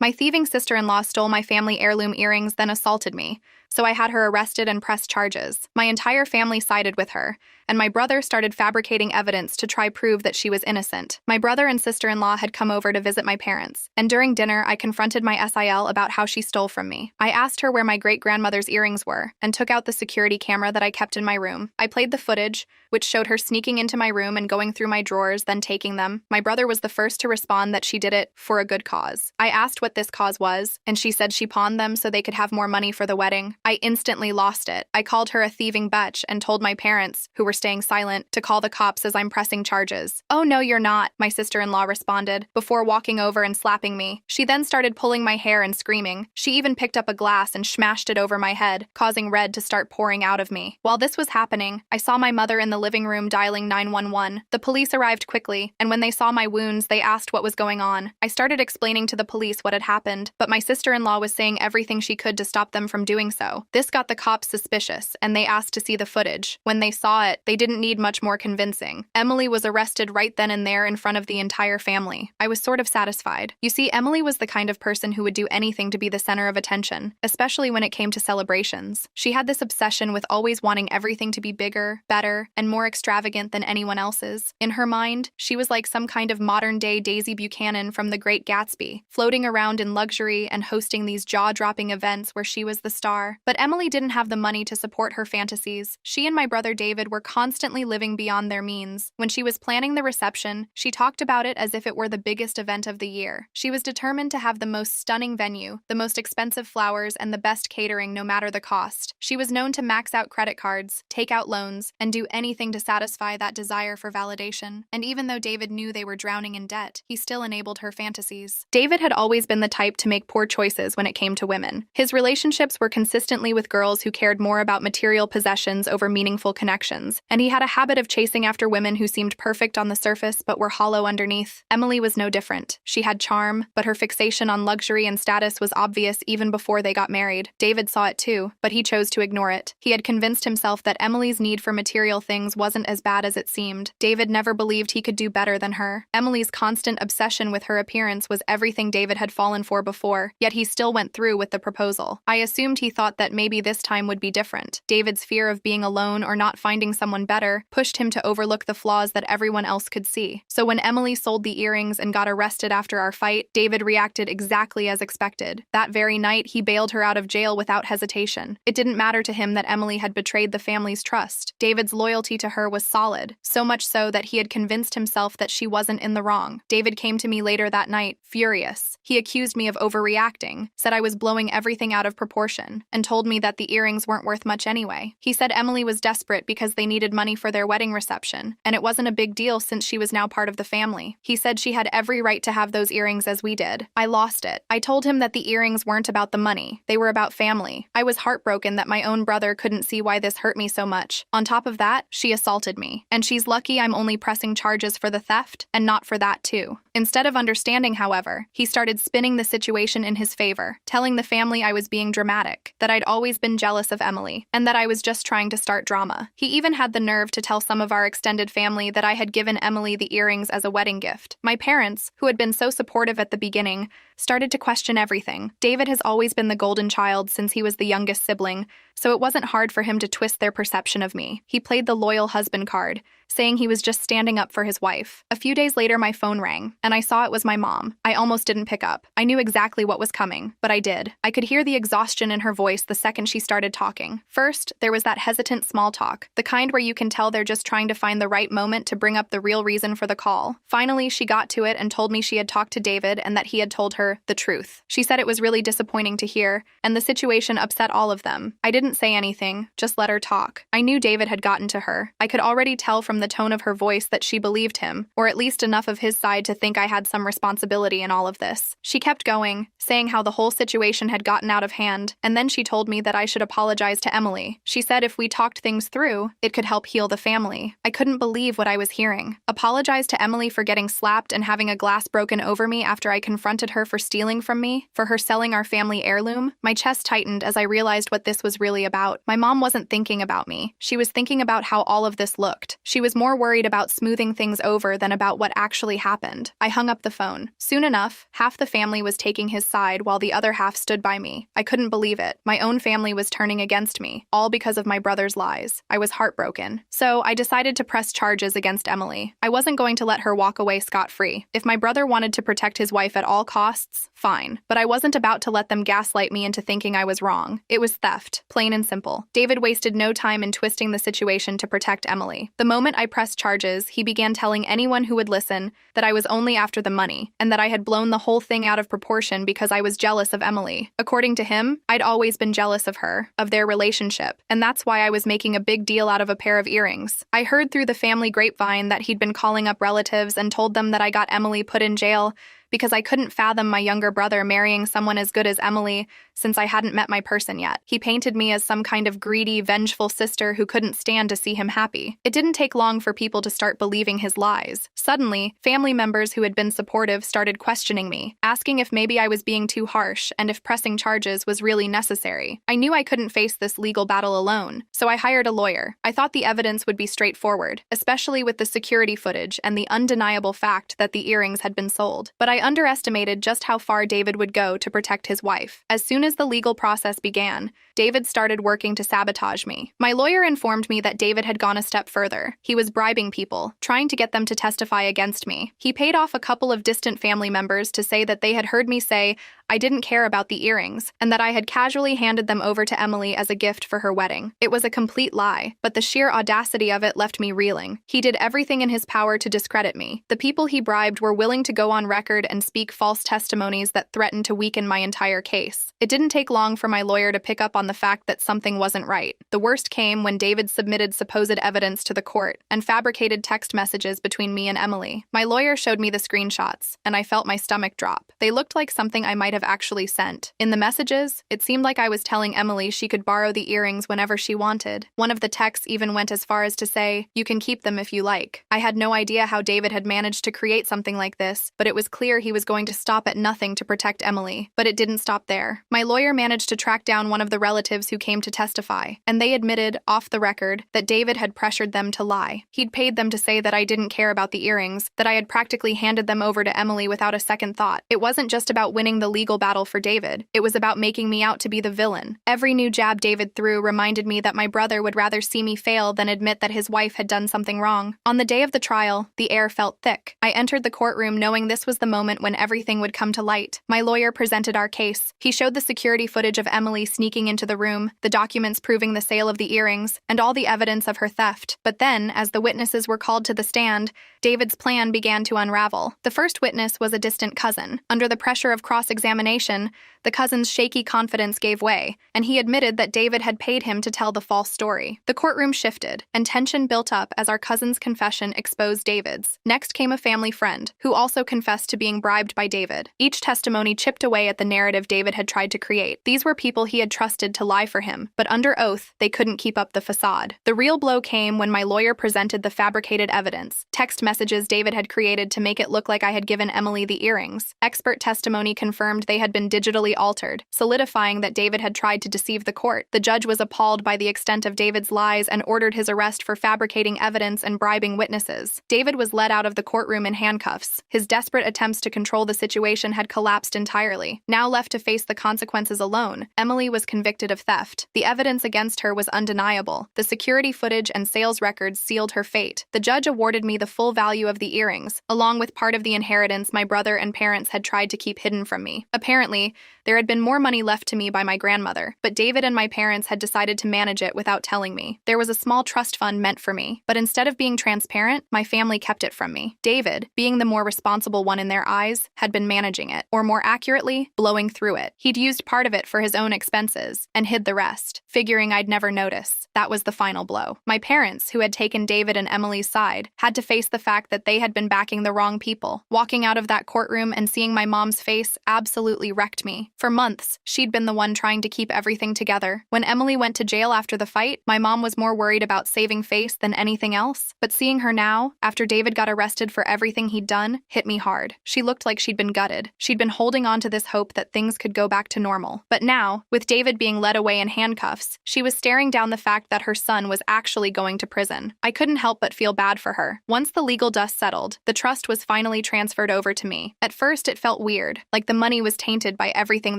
My thieving sister-in-law stole my family heirloom earrings, then assaulted me, so I had her arrested and pressed charges. My entire family sided with her, and my brother started fabricating evidence to try prove that she was innocent. My brother and sister-in-law had come over to visit my parents, and during dinner I confronted my SIL about how she stole from me. I asked her where my great-grandmother's earrings were, and took out the security camera that I kept in my room. I played the footage, which showed her sneaking into my room and going through my drawers, then taking them. My brother was the first to respond that she did it for a good cause. I asked what this cause was, and she said she pawned them so they could have more money for the wedding. I instantly lost it. I called her a thieving bitch and told my parents, who were staying silent, to call the cops as I'm pressing charges. "Oh no, you're not," my sister-in-law responded, before walking over and slapping me. She then started pulling my hair and screaming. She even picked up a glass and smashed it over my head, causing red to start pouring out of me. While this was happening, I saw my mother in the living room dialing 911. The police arrived quickly, and when they saw my wounds, they asked what was going on. I started explaining to the police what had happened, but my sister-in-law was saying everything she could to stop them from doing so. This got the cops suspicious, and they asked to see the footage. When they saw it, they didn't need much more convincing. Emily was arrested right then and there in front of the entire family. I was sort of satisfied. You see, Emily was the kind of person who would do anything to be the center of attention, especially when it came to celebrations. She had this obsession with always wanting everything to be bigger, better, and more extravagant than anyone else's. In her mind, she was like some kind of modern-day Daisy Buchanan from The Great Gatsby, floating around in luxury and hosting these jaw-dropping events where she was the star. But Emily didn't have the money to support her fantasies. She and my brother David were constantly living beyond their means. When she was planning the reception, she talked about it as if it were the biggest event of the year. She was determined to have the most stunning venue, the most expensive flowers, and the best catering no matter the cost. She was known to max out credit cards, take out loans, and do anything to satisfy that desire for validation. And even though David knew they were drowning in debt, he still enabled her fantasies. David had always been the type to make poor choices when it came to women. His relationships were consistently with girls who cared more about material possessions over meaningful connections, and he had a habit of chasing after women who seemed perfect on the surface but were hollow underneath. Emily was no different. She had charm, but her fixation on luxury and status was obvious even before they got married. David saw it too, but he chose to ignore it. He had convinced himself that Emily's need for material things wasn't as bad as it seemed. David never believed he could do better than her. Emily's constant obsession with her appearance was everything David had fallen for before, yet he still went through with the proposal. I assumed he thought that maybe this time would be different. David's fear of being alone or not finding someone better pushed him to overlook the flaws that everyone else could see. So when Emily sold the earrings and got arrested after our fight, David reacted exactly as expected. That very night, he bailed her out of jail without hesitation. It didn't matter to him that Emily had betrayed the family's trust. David's loyalty to her was solid, so much so that he had convinced himself that she wasn't in the wrong. David came to me later that night, furious. He accused me of overreacting, said I was blowing everything out of proportion, and told me that the earrings weren't worth much anyway. He said Emily was desperate because they needed money for their wedding reception, and it wasn't a big deal since she was now part of the family. He said she had every right to have those earrings as we did. I lost it. I told him that the earrings weren't about the money. They were about family. I was heartbroken that my own brother couldn't see why this hurt me so much. On top of that, she assaulted me. And she's lucky I'm only pressing charges for the theft, and not for that too. Instead of understanding, however, he started spinning the situation in his favor, telling the family I was being dramatic, that I'd always been jealous of Emily, and that I was just trying to start drama. He even had the nerve to tell some of our extended family that I had given Emily the earrings as a wedding gift. My parents, who had been so supportive at the beginning, started to question everything. David has always been the golden child since he was the youngest sibling, so it wasn't hard for him to twist their perception of me. He played the loyal husband card, saying he was just standing up for his wife. A few days later, my phone rang, and I saw it was my mom. I almost didn't pick up. I knew exactly what was coming, but I did. I could hear the exhaustion in her voice the second she started talking. First, there was that hesitant small talk, the kind where you can tell they're just trying to find the right moment to bring up the real reason for the call. Finally, she got to it and told me she had talked to David and that he had told her the truth. She said it was really disappointing to hear, and the situation upset all of them. I didn't say anything, just let her talk. I knew David had gotten to her. I could already tell from the tone of her voice that she believed him, or at least enough of his side to think I had some responsibility in all of this. She kept going, saying how the whole situation had gotten out of hand, and then she told me that I should apologize to Emily. She said if we talked things through, it could help heal the family. I couldn't believe what I was hearing. Apologize to Emily for getting slapped and having a glass broken over me after I confronted her for for stealing from me, for her selling our family heirloom? My chest tightened as I realized what this was really about. My mom wasn't thinking about me. She was thinking about how all of this looked. She was more worried about smoothing things over than about what actually happened. I hung up the phone. Soon enough, half the family was taking his side while the other half stood by me. I couldn't believe it. My own family was turning against me, all because of my brother's lies. I was heartbroken. So I decided to press charges against Emily. I wasn't going to let her walk away scot-free. If my brother wanted to protect his wife at all costs, fine. But I wasn't about to let them gaslight me into thinking I was wrong. It was theft, plain and simple. David wasted no time in twisting the situation to protect Emily. The moment I pressed charges, he began telling anyone who would listen that I was only after the money, and that I had blown the whole thing out of proportion because I was jealous of Emily. According to him, I'd always been jealous of her, of their relationship, and that's why I was making a big deal out of a pair of earrings. I heard through the family grapevine that he'd been calling up relatives and told them that I got Emily put in jail because I couldn't fathom my younger brother marrying someone as good as Emily since I hadn't met my person yet. He painted me as some kind of greedy, vengeful sister who couldn't stand to see him happy. It didn't take long for people to start believing his lies. Suddenly, family members who had been supportive started questioning me, asking if maybe I was being too harsh and if pressing charges was really necessary. I knew I couldn't face this legal battle alone, so I hired a lawyer. I thought the evidence would be straightforward, especially with the security footage and the undeniable fact that the earrings had been sold. But I underestimated just how far David would go to protect his wife. As soon as the legal process began, David started working to sabotage me. My lawyer informed me that David had gone a step further. He was bribing people, trying to get them to testify against me. He paid off a couple of distant family members to say that they had heard me say I didn't care about the earrings, and that I had casually handed them over to Emily as a gift for her wedding. It was a complete lie, but the sheer audacity of it left me reeling. He did everything in his power to discredit me. The people he bribed were willing to go on record and speak false testimonies that threatened to weaken my entire case. It didn't take long for my lawyer to pick up on the fact that something wasn't right. The worst came when David submitted supposed evidence to the court and fabricated text messages between me and Emily. My lawyer showed me the screenshots, and I felt my stomach drop. They looked like something I might have actually sent. In the messages, it seemed like I was telling Emily she could borrow the earrings whenever she wanted. One of the texts even went as far as to say, "You can keep them if you like." I had no idea how David had managed to create something like this, but it was clear he was going to stop at nothing to protect Emily. But it didn't stop there. My lawyer managed to track down one of the relatives who came to testify, and they admitted, off the record, that David had pressured them to lie. He'd paid them to say that I didn't care about the earrings, that I had practically handed them over to Emily without a second thought. It wasn't just about winning the legal battle for David. It was about making me out to be the villain. Every new jab David threw reminded me that my brother would rather see me fail than admit that his wife had done something wrong. On the day of the trial, the air felt thick. I entered the courtroom knowing this was the moment when everything would come to light. My lawyer presented our case. He showed the security footage of Emily sneaking into the room, the documents proving the sale of the earrings, and all the evidence of her theft. But then, as the witnesses were called to the stand, David's plan began to unravel. The first witness was a distant cousin. Under the pressure of cross-examination, the cousin's shaky confidence gave way, and he admitted that David had paid him to tell the false story. The courtroom shifted, and tension built up as our cousin's confession exposed David's. Next came a family friend, who also confessed to being bribed by David. Each testimony chipped away at the narrative David had tried to create. These were people he had trusted to lie for him, but under oath, they couldn't keep up the facade. The real blow came when my lawyer presented the fabricated evidence, text messages David had created to make it look like I had given Emily the earrings. Expert testimony confirmed they had been digitally altered, solidifying that David had tried to deceive the court. The judge was appalled by the extent of David's lies and ordered his arrest for fabricating evidence and bribing witnesses. David was led out of the courtroom in handcuffs. His desperate attempts to control the situation had collapsed entirely. Now left to face the consequences alone, Emily was convicted of theft. The evidence against her was undeniable. The security footage and sales records sealed her fate. The judge awarded me the full value of the earrings, along with part of the inheritance my brother and parents had tried to keep hidden from me. Apparently, there had been more money left to me by my grandmother, but David and my parents had decided to manage it without telling me. There was a small trust fund meant for me, but instead of being transparent, my family kept it from me. David, being the more responsible one in their eyes, had been managing it, or more accurately, blowing through it. He'd used part of it for his own expenses, and hid the rest, figuring I'd never notice. That was the final blow. My parents, who had taken David and Emily's side, had to face the fact that they had been backing the wrong people. Walking out of that courtroom and seeing my mom's face absolutely absolutely wrecked me. For months, she'd been the one trying to keep everything together. When Emily went to jail after the fight, my mom was more worried about saving face than anything else. But seeing her now, after David got arrested for everything he'd done, hit me hard. She looked like she'd been gutted. She'd been holding on to this hope that things could go back to normal. But now, with David being led away in handcuffs, she was staring down the fact that her son was actually going to prison. I couldn't help but feel bad for her. Once the legal dust settled, the trust was finally transferred over to me. At first, it felt weird, like the money was tainted by everything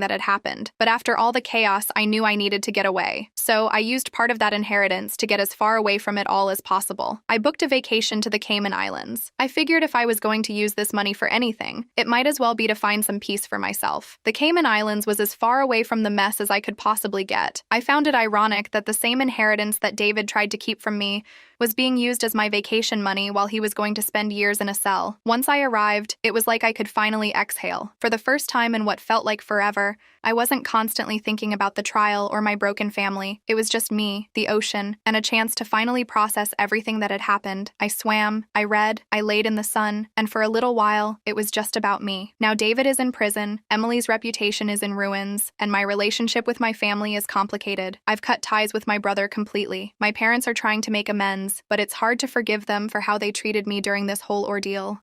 that had happened. But after all the chaos, I knew I needed to get away. So I used part of that inheritance to get as far away from it all as possible. I booked a vacation to the Cayman Islands. I figured if I was going to use this money for anything, it might as well be to find some peace for myself. The Cayman Islands was as far away from the mess as I could possibly get. I found it ironic that the same inheritance that David tried to keep from me was being used as my vacation money while he was going to spend years in a cell. Once I arrived, it was like I could finally exhale. For the first time in what felt like forever, I wasn't constantly thinking about the trial or my broken family. It was just me, the ocean, and a chance to finally process everything that had happened. I swam, I read, I laid in the sun, and for a little while, it was just about me. Now David is in prison, Emily's reputation is in ruins, and my relationship with my family is complicated. I've cut ties with my brother completely. My parents are trying to make amends, but it's hard to forgive them for how they treated me during this whole ordeal.